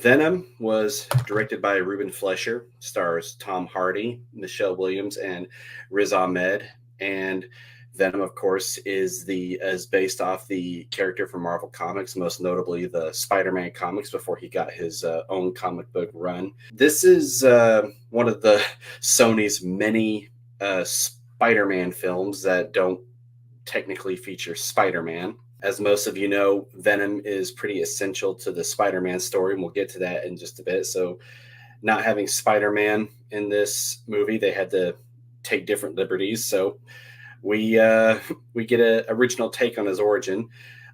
Venom was directed by Ruben Fleischer, stars Tom Hardy, Michelle Williams, and Riz Ahmed. And Venom, of course, is based off the character from Marvel Comics, most notably the Spider-Man comics before he got his own comic book run. This is one of the Sony's many Spider-Man films that don't technically feature Spider-Man. As most of you know, Venom is pretty essential to the Spider-Man story, and we'll get to that in just a bit. So, not having Spider-Man in this movie, they had to take different liberties. So, we we get an original take on his origin.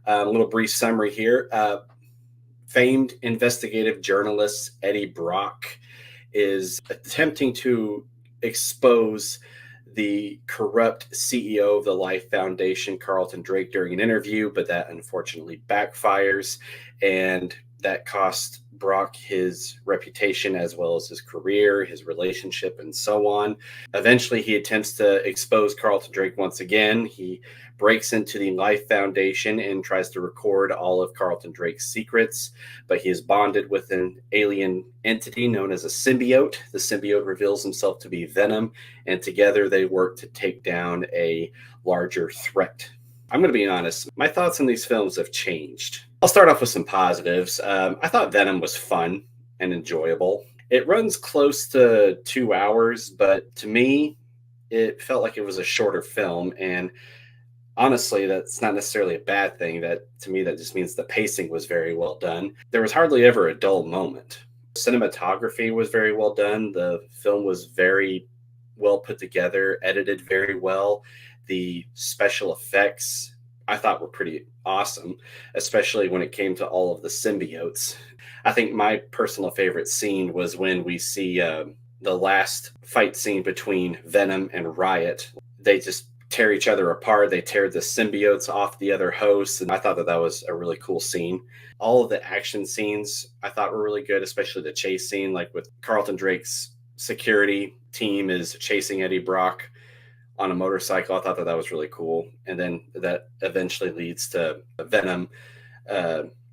A little brief summary here. Famed investigative journalist Eddie Brock is attempting to expose the corrupt CEO of the Life Foundation, Carlton Drake, during an interview, but that unfortunately backfires, and that cost Brock his reputation as well as his career, his relationship, and so on. Eventually, he attempts to expose Carlton Drake once again. He breaks into the Life Foundation and tries to record all of Carlton Drake's secrets, but he is bonded with an alien entity known as a symbiote. The symbiote reveals himself to be Venom, and together they work to take down a larger threat. I'm going to be honest, my thoughts on these films have changed. I'll start off with some positives. I thought Venom was fun and enjoyable. It runs close to 2 hours, but to me, it felt like it was a shorter film. And honestly, that's not necessarily a bad thing. That to me, that just means the pacing was very well done. There was hardly ever a dull moment. Cinematography was very well done. The film was very well put together, edited very well. The special effects I thought were pretty awesome, especially when it came to all of the symbiotes. I think my personal favorite scene was when we see the last fight scene between Venom and Riot. They just tear each other apart. They tear the symbiotes off the other hosts, and I thought that was a really cool scene. All of the action scenes I thought were really good, especially the chase scene, like with Carlton Drake's security team is chasing Eddie Brock on a motorcycle. I thought that was really cool. And then that eventually leads to Venom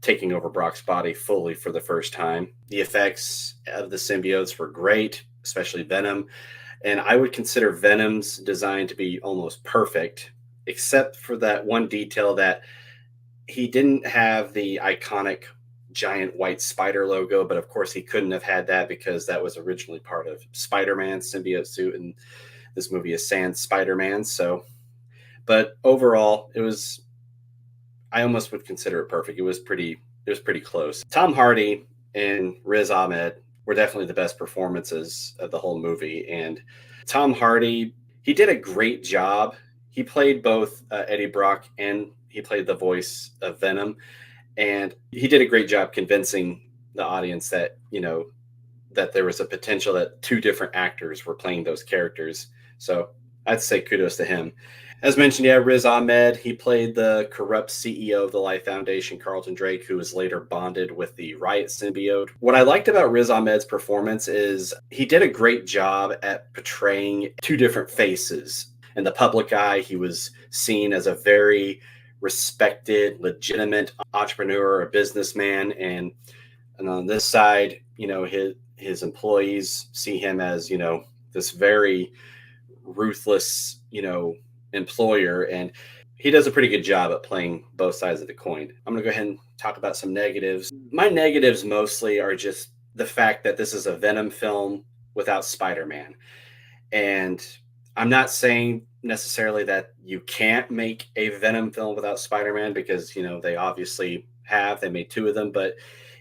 taking over Brock's body fully for the first time. The effects of the symbiotes were great, especially Venom. And I would consider Venom's design to be almost perfect, except for that one detail that he didn't have the iconic giant white spider logo, but of course he couldn't have had that because that was originally part of Spider-Man's symbiote suit, and this movie is Sans Spider-Man. So, but overall, I almost would consider it perfect. It was pretty close. Tom Hardy and Riz Ahmed were definitely the best performances of the whole movie. And Tom Hardy, he did a great job. He played both Eddie Brock and he played the voice of Venom. And he did a great job convincing the audience that, that there was a potential that two different actors were playing those characters. So I'd say kudos to him. As mentioned, Riz Ahmed, he played the corrupt CEO of the Life Foundation, Carlton Drake, who was later bonded with the Riot symbiote. What I liked about Riz Ahmed's performance is he did a great job at portraying two different faces. In the public eye, he was seen as a very respected, legitimate entrepreneur or businessman. And on this side, his employees see him as, this very ruthless, employer, and he does a pretty good job at playing both sides of the coin. I'm going to go ahead and talk about some negatives. My negatives mostly are just the fact that this is a Venom film without Spider-Man. And I'm not saying necessarily that you can't make a Venom film without Spider-Man because, they obviously have. They made two of them, but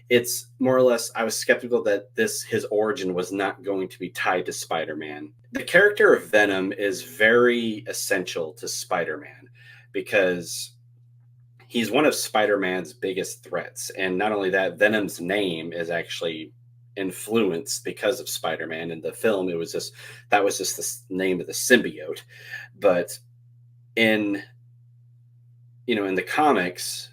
it's more or less, I was skeptical that his origin was not going to be tied to Spider-Man. The character of Venom is very essential to Spider-Man because he's one of Spider-Man's biggest threats. And not only that, Venom's name is actually influenced because of Spider-Man. In the film, that was just the name of the symbiote. But in the comics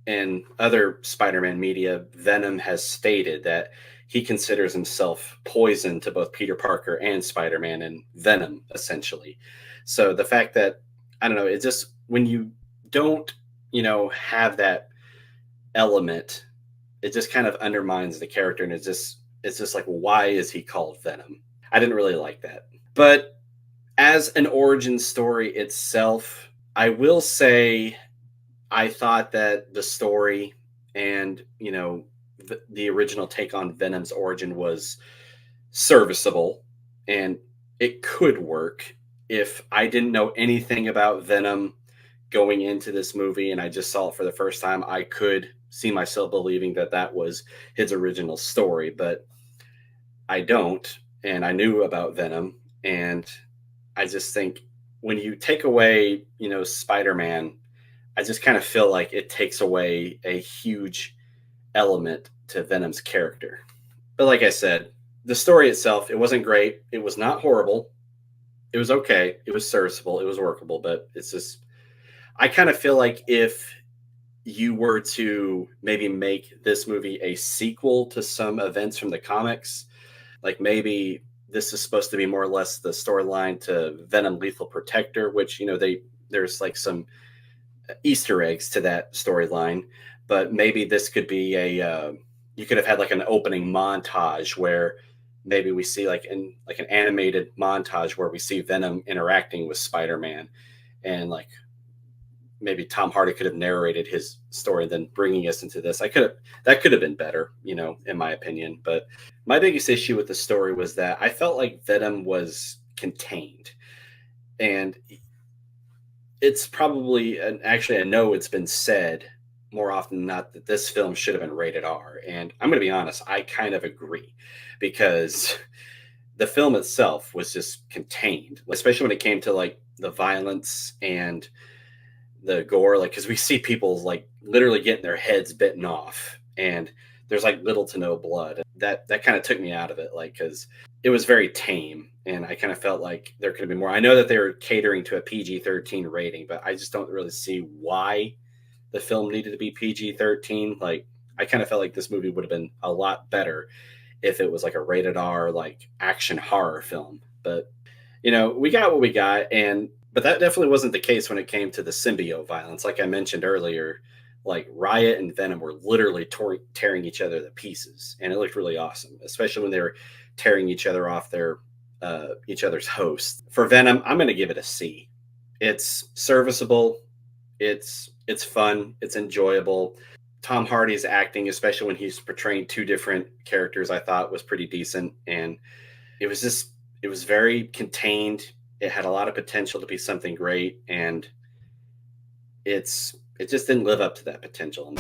and other Spider-Man media, Venom has stated that he considers himself poison to both Peter Parker and Spider-Man and Venom, essentially. So the fact that, I don't know, it's just when you don't, have that element it just kind of undermines the character, and it's just like, why is he called Venom? I didn't really like that. But as an origin story itself, I will say I thought that the story and, the original take on Venom's origin was serviceable, and it could work if I didn't know anything about Venom going into this movie and I just saw it for the first time. I could see myself believing that that was his original story, but I don't. And I knew about Venom. And I just think when you take away, Spider Man, I just kind of feel like it takes away a huge element to Venom's character. But like I said, the story itself, it wasn't great. It was not horrible. It was okay. It was serviceable. It was workable. But it's just, I kind of feel like if you were to maybe make this movie a sequel to some events from the comics, like maybe this is supposed to be more or less the storyline to Venom Lethal Protector, which, there's like some Easter eggs to that storyline, but maybe this could be you could have had like an opening montage where maybe we see like an animated montage where we see Venom interacting with Spider-Man, and like maybe Tom Hardy could have narrated his story and then bringing us into this. That could have been better, in my opinion. But my biggest issue with the story was that I felt like Venom was contained, and it's probably, and actually I know it's been said more often than not, that this film should have been rated R. And I'm going to be honest, I kind of agree, because the film itself was just contained, especially when it came to like the violence and the gore, like because we see people like literally getting their heads bitten off, and there's like little to no blood. That kind of took me out of it, like because it was very tame, and I kind of felt like there could have been more. I know that they were catering to a PG-13 rating, but I just don't really see why the film needed to be PG-13. Like I kind of felt like this movie would have been a lot better if it was like a rated R, like action horror film. But we got what we got, and but that definitely wasn't the case when it came to the symbiote violence. Like I mentioned earlier, like Riot and Venom were literally tearing each other to pieces, and it looked really awesome, especially when they were tearing each other off their each other's hosts. For Venom, I'm going to give it a C. It's serviceable. It's fun. It's enjoyable. Tom Hardy's acting, especially when he's portraying two different characters, I thought was pretty decent, and it was very contained. It had a lot of potential to be something great, and it just didn't live up to that potential.